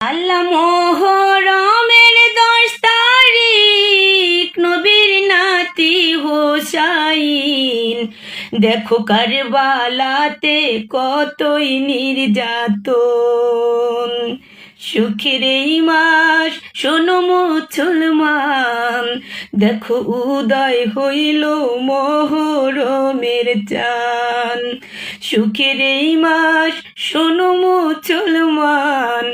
আল্লাহ মোহরমের 10 তারিখ নবীর নাতি হোসাইন, দেখো কারবালাতে কতই নির্যাতন। সুখের এই মাস শোনো মুসলমান, দেখো উদয় হইল মোহরমের চাঁদ। সুখের এই মাস শোনো মুসলমান,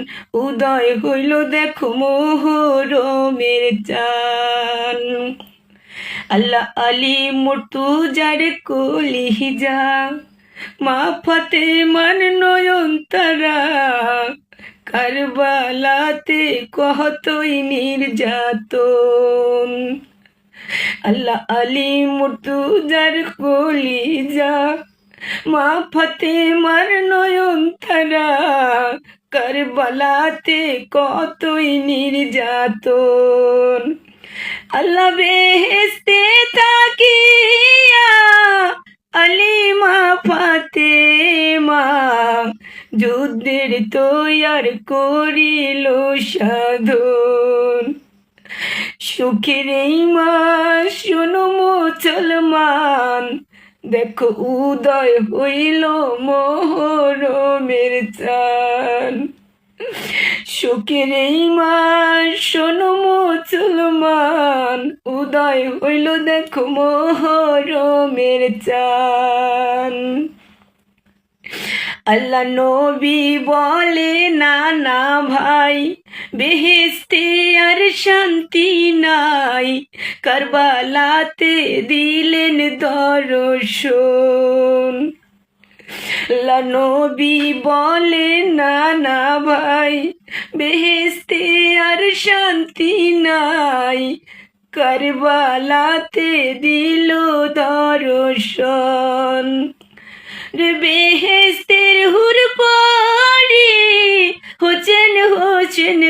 উদয় হইল দেখো মোহরমের চাঁদ। আল্লাহ আলী মুর্তুজার কলিজা, মা ফাতেমার নয়ন তারা, কারবালাতে কতই নির্যাতন। আল্লাহ আলী মুর্তুজার কলিজা, মা ফাতেমার নয়ন তারা, কারবালাতে কতই নির্যাতন। আল্লাহ বেহেশতে তাকিয়া আলী মা ফাতেমা, যুদ্ধের তৈয়ার করিল সাধন। সুখের এই মাস শোনো মুসলমান, দেখো উদয় হইল মোহরমের চাঁদ। সুখের এই মাস শোনো মুসলমান, উদয় হইল দেখো মোহরমের চাঁদ। আল্লাহ নবী বলে না না ভাই, বেহেশতে আর শান্তি নাই, কারবালাতে দিলেন দর্শন। আল্লাহ নবী বলে না না ভাই, বেহেশতে আর শান্তি নাই, কারবালাতে দিল দর্শন। বেহেশতের হুর পরি হোসেন হোসেন